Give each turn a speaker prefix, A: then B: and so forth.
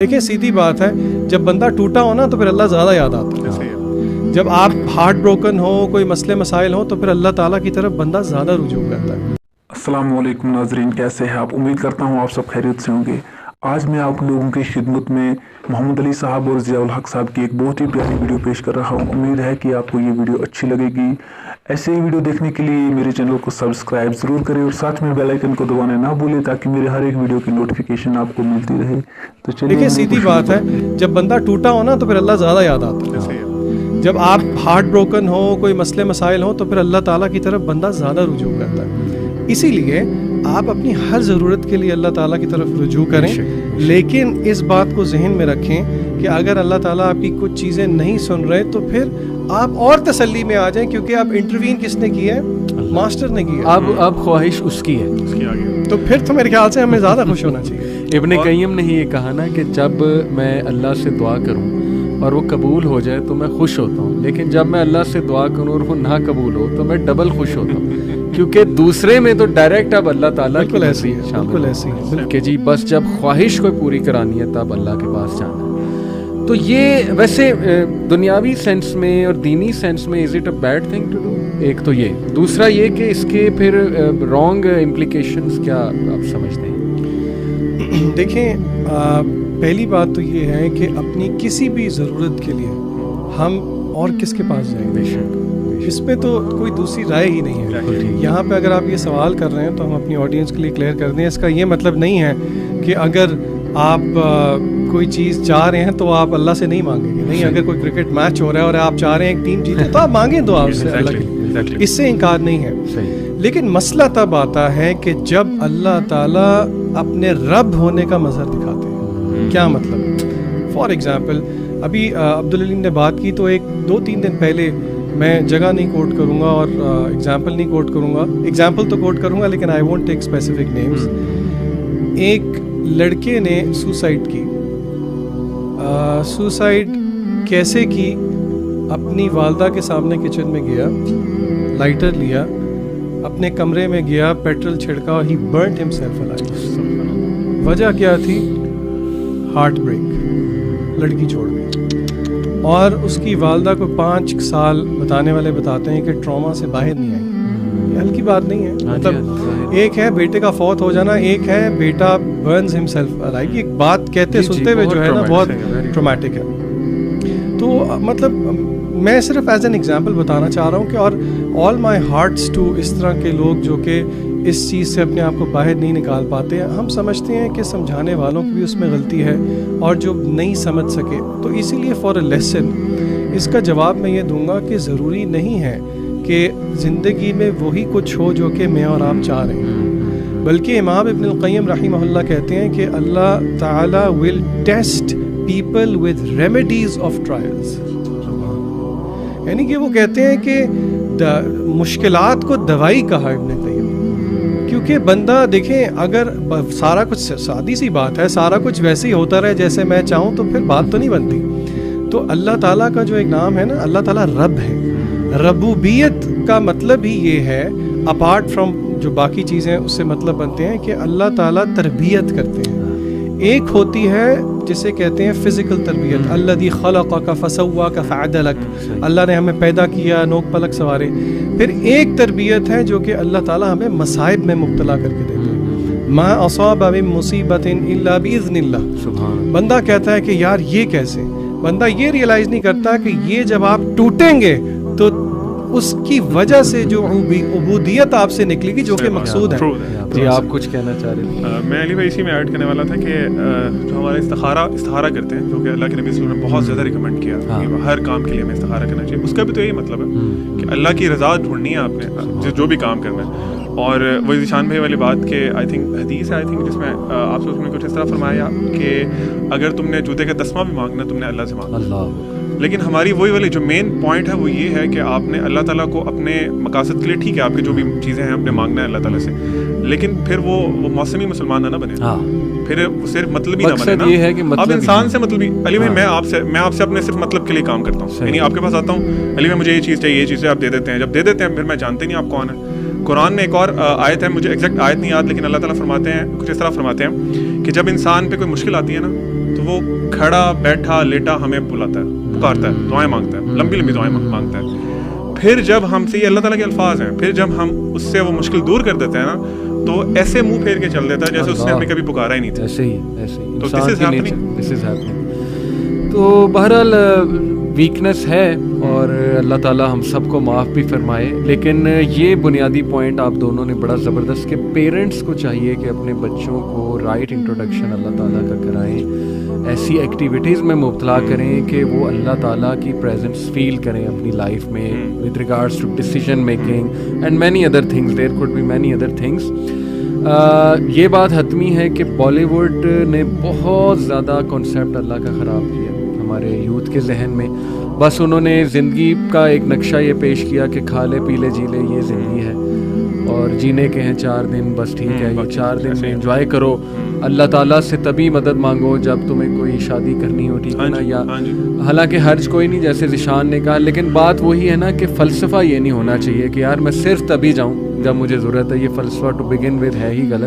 A: دیکھیں سیدھی بات ہے، جب بندہ ٹوٹا ہو نا تو پھر اللہ زیادہ یاد آتا ہے. جب آپ ہارٹ بروکن ہو، کوئی مسئلے مسائل ہو، تو پھر اللہ تعالیٰ کی طرف بندہ زیادہ رجوع کرتا ہے.
B: السلام علیکم ناظرین، کیسے ہیں آپ؟ امید کرتا ہوں آپ سب خیریت سے ہوں گے. آج میں آپ لوگوں کی خدمت میں محمد علی صاحب اور ضیاء الحق صاحب کی ایک بہت ہی پیاری ویڈیو پیش کر رہا ہوں. امید ہے کہ آپ کو یہ ویڈیو اچھی لگے گی. ایسے ہی ویڈیو دیکھنے کے لیے میرے چینل کو سبسکرائب ضرور کریں اور ساتھ میں بیل آئیکن کو دبانا نہ بھولیں تاکہ میرے ہر ایک ویڈیو کی نوٹیفیکیشن آپ کو ملتی رہے. تو چلیے
A: دیکھیں سیدھی بات ہے، جب بندہ ٹوٹا ہو نا تو پھر اللہ زیادہ یاد آتا ہے. جب آپ ہارٹ بروکن ہو، کوئی مسئلے مسائل ہو، تو پھر اللہ تعالیٰ کی طرف بندہ زیادہ رجوع کرتا ہے. اسی لیے آپ اپنی ہر ضرورت کے لیے اللہ تعالیٰ کی طرف رجوع کریں، لیکن اس بات کو ذہن میں رکھیں کہ اگر اللہ تعالیٰ آپ کی کچھ چیزیں نہیں سن رہے تو پھر آپ اور تسلی میں آ جائیں، کیونکہ آپ انٹروین کس نے کی ہے؟ ماسٹر نے کی ہے.
C: اب خواہش اس کی ہے،
A: تو پھر تو میرے خیال سے ہمیں زیادہ خوش ہونا چاہیے.
C: ابن قیم نے یہ کہا نا کہ جب میں اللہ سے دعا کروں اور وہ قبول ہو جائے تو میں خوش ہوتا ہوں، لیکن جب میں اللہ سے دعا کروں اور وہ نہ قبول ہو تو میں ڈبل خوش ہوتا ہوں، کیونکہ دوسرے میں تو ڈائریکٹ اب اللہ تعالیٰ
A: بالکل ایسی ہے، بالکل ایسی ہے
C: کہ جی بس جب خواہش کو پوری کرانی ہے تب اللہ کے پاس جانا ہے. تو یہ ویسے دنیاوی سینس میں اور دینی سینس میں is it a bad thing to do? ایک تو یہ، دوسرا یہ کہ اس کے پھر رانگ امپلیکیشنز کیا آپ سمجھتے ہیں؟
A: دیکھیں پہلی بات تو یہ ہے کہ اپنی کسی بھی ضرورت کے لیے ہم اور کس کے پاس جائیں گے؟ اس پہ تو کوئی دوسری رائے ہی نہیں ہے. یہاں پہ اگر آپ یہ سوال کر رہے ہیں تو ہم اپنی آڈینس کے لیے کلیئر کر دیں، اس کا یہ مطلب نہیں ہے کہ اگر آپ کوئی چیز چاہ رہے ہیں تو آپ اللہ سے نہیں مانگیں گے. نہیں، اگر کوئی کرکٹ میچ ہو رہا ہے اور آپ چاہ رہے ہیں ایک ٹیم جیتے تو آپ مانگیں دعا سے اللہ کی، اس سے انکار نہیں ہے. لیکن مسئلہ تب آتا ہے کہ جب اللہ تعالیٰ اپنے رب ہونے کا مظہر دکھاتے ہیں. کیا مطلب؟ فار ایگزامپل ابھی عبدالعلی نے بات کی تو ایک 2-3 دن پہلے، میں جگہ نہیں کوٹ کروں گا اور ایگزامپل نہیں کوٹ کروں گا، ایگزامپل تو کوٹ کروں گا لیکن I won't take specific names. ایک لڑکے نے سوسائڈ کی. سوسائڈ کیسے کی؟ اپنی والدہ کے سامنے کچن میں گیا، لائٹر لیا، اپنے کمرے میں گیا، پیٹرول چھڑکا، ہی برنٹ ہمسیلف الائیو. وجہ کیا تھی؟ ہارٹ بریک، لڑکی چھوڑ گئی. اور اس کی والدہ کو 5 سال بتانے والے بتاتے ہیں کہ ٹراما سے باہر نہیں آئی. یہ ہلکی بات نہیں ہے. مطلب ایک ہے بیٹے کا فوت ہو جانا، ایک ہے بیٹا برنز ہمسیلف الائیو. ایک بات کہتے سنتے ہوئے جو ہے نا بہت ٹرامیٹک ہے. تو مطلب میں صرف ایز این ایگزامپل بتانا چاہ رہا ہوں کہ اور آل مائی ہارٹس ٹو اس طرح کے لوگ جو کہ اس چیز سے اپنے آپ کو باہر نہیں نکال پاتے. ہم سمجھتے ہیں کہ سمجھانے والوں کی بھی اس میں غلطی ہے اور جو نہیں سمجھ سکے، تو اسی لیے فار اے لیسن اس کا جواب میں یہ دوں گا کہ ضروری نہیں ہے کہ زندگی میں وہی کچھ ہو جو کہ میں اور آپ چاہ رہے ہیں، بلکہ امام ابن القیم رحمہ اللہ کہتے ہیں کہ اللہ تعالیٰ will test people with remedies of trials. یعنی کہ وہ کہتے ہیں کہ مشکلات کو دوائی کہا ابن قیم، کیونکہ بندہ دیکھیں اگر سارا کچھ، سادی سی بات ہے، سارا کچھ ویسے ہی ہوتا رہے جیسے میں چاہوں تو پھر بات تو نہیں بنتی. تو اللہ تعالیٰ کا جو ایک نام ہے نا، اللہ تعالیٰ رب ہے. ربوبیت کا مطلب ہی یہ ہے، اپارٹ فرام جو باقی چیزیں اس سے مطلب بنتے ہیں، کہ اللہ تعالیٰ تربیت کرتے ہیں. ایک ہوتی ہے جسے کہتے ہیں فزیکل تربیت، الذی خلقک فسواک فعدلک، اللہ نے ہمیں پیدا کیا، نوک پلک سوارے. پھر ایک تربیت ہے جو کہ اللہ تعالیٰ ہمیں مصائب میں مبتلا کر کے دیتے ہیں. ما اصاب من مصیبت الا باذن اللہ. بندہ کہتا ہے کہ یار یہ کیسے؟ بندہ یہ ریئلائز نہیں کرتا کہ یہ جب آپ ٹوٹیں گے تو اس کی وجہ سے جو عبودیت آپ سے نکلے گی جو کہ مقصود ہے.
C: جی آپ کچھ کہنا چاہ رہے ہیں؟
D: میں علی بھائی اسی میں ایڈ کرنے والا تھا کہ جو ہمارا استخارہ کرتے ہیں، جو کہ اللہ کے نبی صلی اللہ علیہ وسلم نے بہت زیادہ ریکمینڈ کیا کہ ہر کام کے لیے ہمیں استخارہ کرنا چاہیے. اس کا بھی تو یہی مطلب ہے کہ اللہ کی رضا ڈھونڈنی ہے آپ نے جو بھی کام کرنا ہے. اور وہ ذیشان بھائی والی بات کہ آئی تھنک حدیث ہے جس میں آپ سے اس میں کچھ اس طرح فرمایا کہ اگر تم نے جوتے کا تسمہ بھی مانگنا تم نے اللہ سے مانگنا. لیکن ہماری وہی والی جو مین پوائنٹ ہے وہ یہ ہے کہ آپ نے اللہ تعالیٰ کو اپنے مقاصد کے لیے، ٹھیک ہے آپ کی جو بھی چیزیں ہیں اپنے مانگنا ہے اللہ تعالیٰ سے، لیکن پھر وہ موسمی مسلمان نہ بنے، پھر صرف مطلبی نہ بنے نا. اب انسان سے مطلبی، علی بھائی میں آپ سے اپنے صرف مطلب کے لیے کام کرتا ہوں. یعنی آپ کے پاس آتا ہوں، علی بھائی مجھے یہ چیز چاہیے، یہ چیزیں آپ دے دیتے ہیں. جب دے دیتے ہیں پھر میں جانتے نہیں آپ کون ہیں. قرآن میں ایک اور آیت ہے، مجھے ایگزیکٹ آیت نہیں یاد، لیکن اللہ تعالیٰ فرماتے ہیں کچھ اس طرح فرماتے ہیں کہ جب انسان پہ کوئی مشکل آتی ہے نا تو وہ کھڑا بیٹھا لیٹا ہمیں بلاتا ہے, پکارتا ہے, دعائیں مانگتا ہے, لمبی لمبی دعائیں مانگتا ہے. پھر جب ہم سے, یہ اللہ تعالیٰ کے الفاظ ہیں, پھر جب ہم اس سے وہ مشکل دور کر دیتے ہیں نا, تو ایسے منہ پھیر کے چل دیتا ہے جیسے اس نے ہمیں کبھی پکارا ہی نہیں تھا.
C: ایسے ہی
D: تو this is happening.
C: تو بہرحال ویکنس ہے, اور اللہ تعالیٰ ہم سب کو معاف بھی فرمائے. لیکن یہ بنیادی پوائنٹ آپ دونوں نے بڑا زبردست, کہ پیرنٹس کو چاہیے کہ اپنے بچوں کو رائٹ انٹروڈکشن اللہ تعالیٰ کا کرائیں, ایسی ایکٹیویٹیز میں مبتلا کریں کہ وہ اللہ تعالیٰ کی پریزنس فیل کریں اپنی لائف میں, with regards to decision making and many other things. There could be many other things. یہ بات حتمی ہے کہ بالی ووڈ نے بہت زیادہ کانسیپٹ اللہ کا خراب کیا ہمارے یوتھ کے ذہن میں. بس انہوں نے زندگی کا ایک نقشہ یہ پیش کیا کہ کھا لے پی لے جی لے, یہ زندگی ہے, اور جینے کے ہیں 4 دن, بس ٹھیک ہے, یہ 4 دن میں انجوائے کرو. اللہ تعالیٰ سے تبھی مدد مانگو جب تمہیں کوئی شادی کرنی ہو, ٹھیک ہے نا, یا حالانکہ حرج کوئی نہیں جیسے ذیشان نے کہا, لیکن بات وہی ہے نا کہ فلسفہ یہ نہیں ہونا چاہیے کہ یار میں صرف تبھی جاؤں جب مجھے ضرورت ہے. یہ فلسفہ ٹو بگن ود ہے ہی غلط.